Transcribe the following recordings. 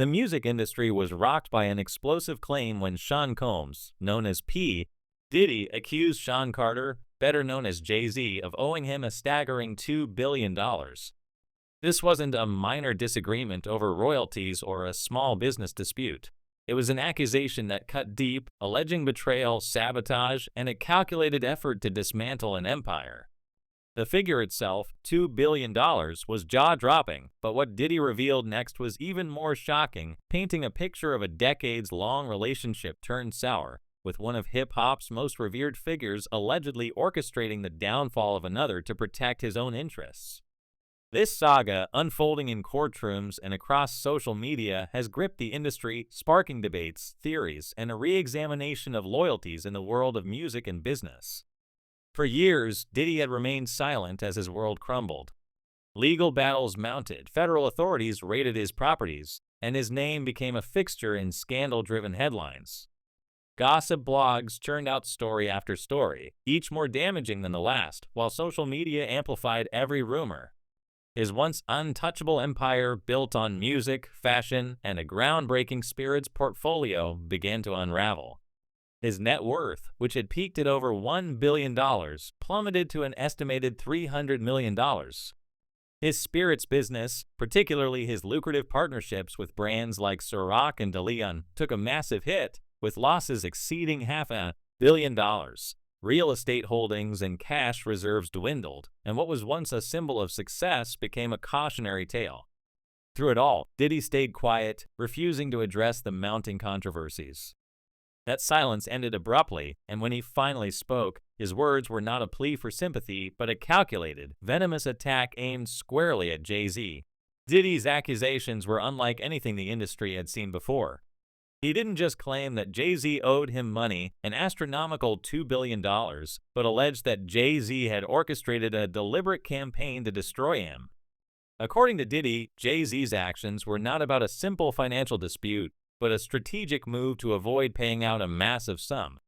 The music industry was rocked by an explosive claim when Sean Combs, known as P. Diddy, accused Sean Carter, better known as Jay-Z, of owing him a staggering $2 billion. This wasn't a minor disagreement over royalties or a small business dispute. It was an accusation that cut deep, alleging betrayal, sabotage, and a calculated effort to dismantle an empire. The figure itself, $2 billion, was jaw-dropping, but what Diddy revealed next was even more shocking, painting a picture of a decades-long relationship turned sour, with one of hip-hop's most revered figures allegedly orchestrating the downfall of another to protect his own interests. This saga, unfolding in courtrooms and across social media, has gripped the industry, sparking debates, theories, and a re-examination of loyalties in the world of music and business. For years, Diddy had remained silent as his world crumbled. Legal battles mounted, federal authorities raided his properties, and his name became a fixture in scandal-driven headlines. Gossip blogs churned out story after story, each more damaging than the last, while social media amplified every rumor. His once untouchable empire, built on music, fashion, and a groundbreaking spirits portfolio, began to unravel. His net worth, which had peaked at over $1 billion, plummeted to an estimated $300 million. His spirits business, particularly his lucrative partnerships with brands like Ciroc and DeLeon, took a massive hit, with losses exceeding $500 million. Real estate holdings and cash reserves dwindled, and what was once a symbol of success became a cautionary tale. Through it all, Diddy stayed quiet, refusing to address the mounting controversies. That silence ended abruptly, and when he finally spoke, his words were not a plea for sympathy, but a calculated, venomous attack aimed squarely at Jay-Z. Diddy's accusations were unlike anything the industry had seen before. He didn't just claim that Jay-Z owed him money, an astronomical $2 billion, but alleged that Jay-Z had orchestrated a deliberate campaign to destroy him. According to Diddy, Jay-Z's actions were not about a simple financial dispute, but a strategic move to avoid paying out a massive sum.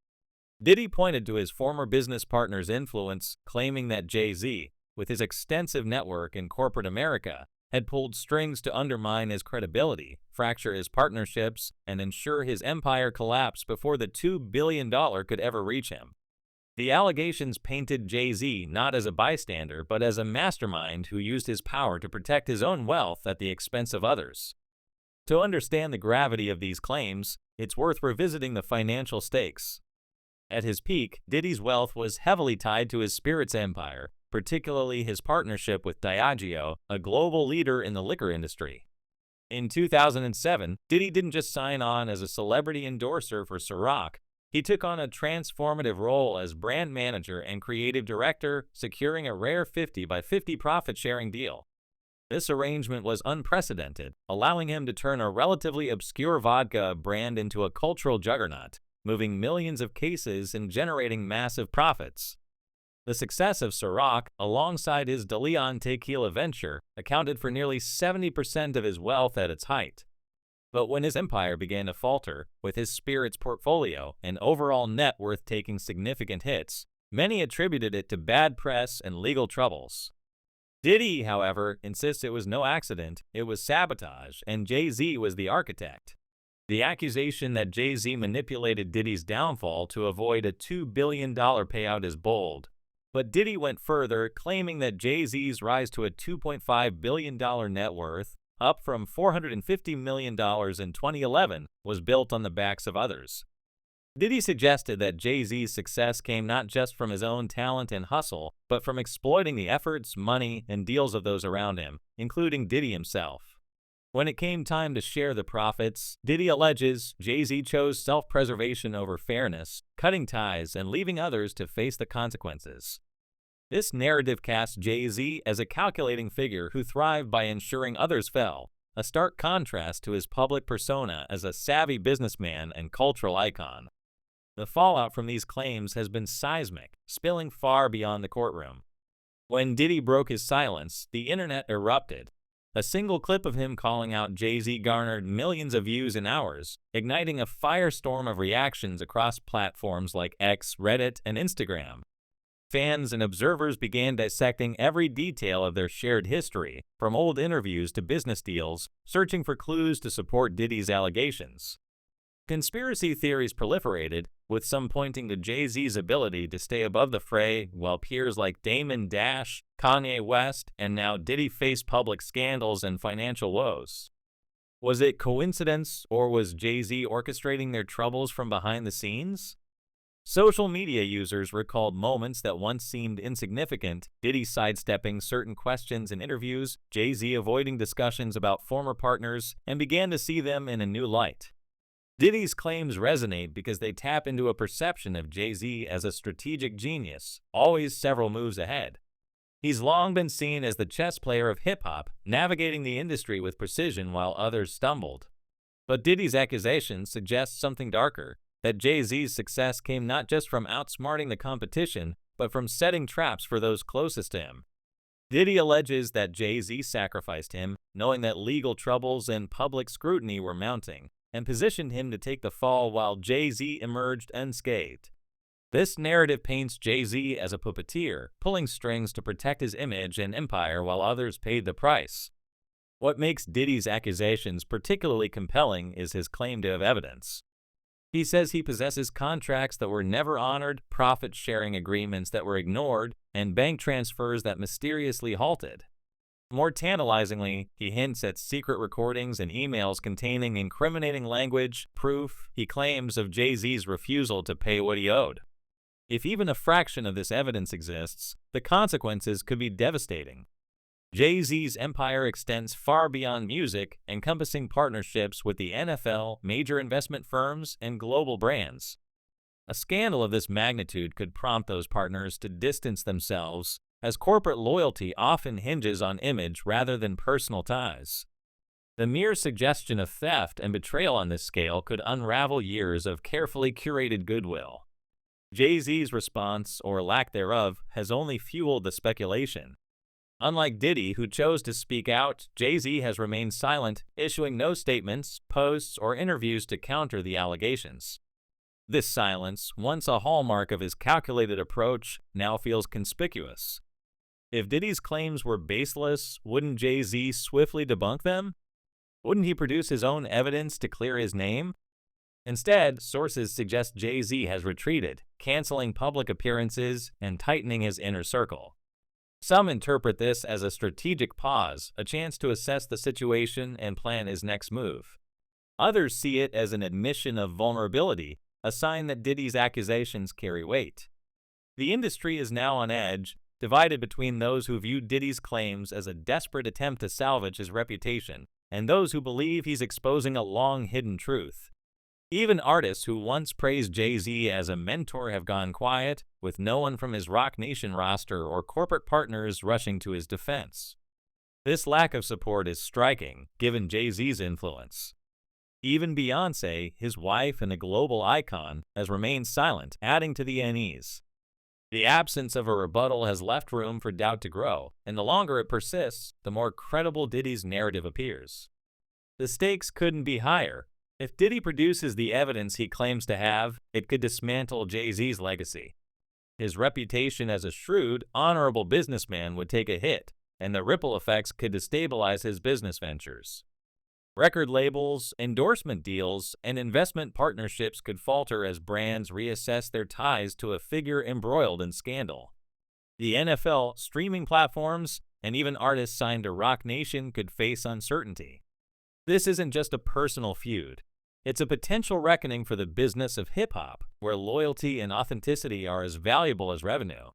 Diddy pointed to his former business partner's influence, claiming that Jay-Z, with his extensive network in corporate America, had pulled strings to undermine his credibility, fracture his partnerships, and ensure his empire collapsed before the $2 billion could ever reach him. The allegations painted Jay-Z not as a bystander, but as a mastermind who used his power to protect his own wealth at the expense of others. To understand the gravity of these claims, it's worth revisiting the financial stakes. At his peak, Diddy's wealth was heavily tied to his spirits empire, particularly his partnership with Diageo, a global leader in the liquor industry. In 2007, Diddy didn't just sign on as a celebrity endorser for Ciroc. He took on a transformative role as brand manager and creative director, securing a rare 50-by-50 profit-sharing deal. This arrangement was unprecedented, allowing him to turn a relatively obscure vodka brand into a cultural juggernaut, moving millions of cases and generating massive profits. The success of Ciroc, alongside his DeLeon tequila venture, accounted for nearly 70% of his wealth at its height. But when his empire began to falter, with his spirits portfolio and overall net worth taking significant hits, many attributed it to bad press and legal troubles. Diddy, however, insists it was no accident, it was sabotage, and Jay-Z was the architect. The accusation that Jay-Z manipulated Diddy's downfall to avoid a $2 billion payout is bold. But Diddy went further, claiming that Jay-Z's rise to a $2.5 billion net worth, up from $450 million in 2011, was built on the backs of others. Diddy suggested that Jay-Z's success came not just from his own talent and hustle, but from exploiting the efforts, money, and deals of those around him, including Diddy himself. When it came time to share the profits, Diddy alleges Jay-Z chose self-preservation over fairness, cutting ties and leaving others to face the consequences. This narrative casts Jay-Z as a calculating figure who thrived by ensuring others fell, a stark contrast to his public persona as a savvy businessman and cultural icon. The fallout from these claims has been seismic, spilling far beyond the courtroom. When Diddy broke his silence, the internet erupted. A single clip of him calling out Jay-Z garnered millions of views in hours, igniting a firestorm of reactions across platforms like X, Reddit, and Instagram. Fans and observers began dissecting every detail of their shared history, from old interviews to business deals, searching for clues to support Diddy's allegations. Conspiracy theories proliferated, with some pointing to Jay-Z's ability to stay above the fray while peers like Damon Dash, Kanye West, and now Diddy faced public scandals and financial woes. Was it coincidence, or was Jay-Z orchestrating their troubles from behind the scenes? Social media users recalled moments that once seemed insignificant, Diddy sidestepping certain questions in interviews, Jay-Z avoiding discussions about former partners, and began to see them in a new light. Diddy's claims resonate because they tap into a perception of Jay-Z as a strategic genius, always several moves ahead. He's long been seen as the chess player of hip-hop, navigating the industry with precision while others stumbled. But Diddy's accusations suggest something darker, that Jay-Z's success came not just from outsmarting the competition, but from setting traps for those closest to him. Diddy alleges that Jay-Z sacrificed him, knowing that legal troubles and public scrutiny were mounting, and positioned him to take the fall while Jay-Z emerged unscathed. This narrative paints Jay-Z as a puppeteer, pulling strings to protect his image and empire while others paid the price. What makes Diddy's accusations particularly compelling is his claim to have evidence. He says he possesses contracts that were never honored, profit-sharing agreements that were ignored, and bank transfers that mysteriously halted. More tantalizingly, he hints at secret recordings and emails containing incriminating language, proof, he claims, of Jay-Z's refusal to pay what he owed. If even a fraction of this evidence exists, the consequences could be devastating. Jay-Z's empire extends far beyond music, encompassing partnerships with the NFL, major investment firms, and global brands. A scandal of this magnitude could prompt those partners to distance themselves, as corporate loyalty often hinges on image rather than personal ties. The mere suggestion of theft and betrayal on this scale could unravel years of carefully curated goodwill. Jay-Z's response, or lack thereof, has only fueled the speculation. Unlike Diddy, who chose to speak out, Jay-Z has remained silent, issuing no statements, posts, or interviews to counter the allegations. This silence, once a hallmark of his calculated approach, now feels conspicuous. If Diddy's claims were baseless, wouldn't Jay-Z swiftly debunk them? Wouldn't he produce his own evidence to clear his name? Instead, sources suggest Jay-Z has retreated, canceling public appearances and tightening his inner circle. Some interpret this as a strategic pause, a chance to assess the situation and plan his next move. Others see it as an admission of vulnerability, a sign that Diddy's accusations carry weight. The industry is now on edge, divided between those who view Diddy's claims as a desperate attempt to salvage his reputation and those who believe he's exposing a long-hidden truth. Even artists who once praised Jay-Z as a mentor have gone quiet, with no one from his Roc Nation roster or corporate partners rushing to his defense. This lack of support is striking, given Jay-Z's influence. Even Beyoncé, his wife and a global icon, has remained silent, adding to the unease. The absence of a rebuttal has left room for doubt to grow, and the longer it persists, the more credible Diddy's narrative appears. The stakes couldn't be higher. If Diddy produces the evidence he claims to have, it could dismantle Jay-Z's legacy. His reputation as a shrewd, honorable businessman would take a hit, and the ripple effects could destabilize his business ventures. Record labels, endorsement deals, and investment partnerships could falter as brands reassess their ties to a figure embroiled in scandal. The NFL, streaming platforms, and even artists signed to Roc Nation could face uncertainty. This isn't just a personal feud. It's a potential reckoning for the business of hip-hop, where loyalty and authenticity are as valuable as revenue.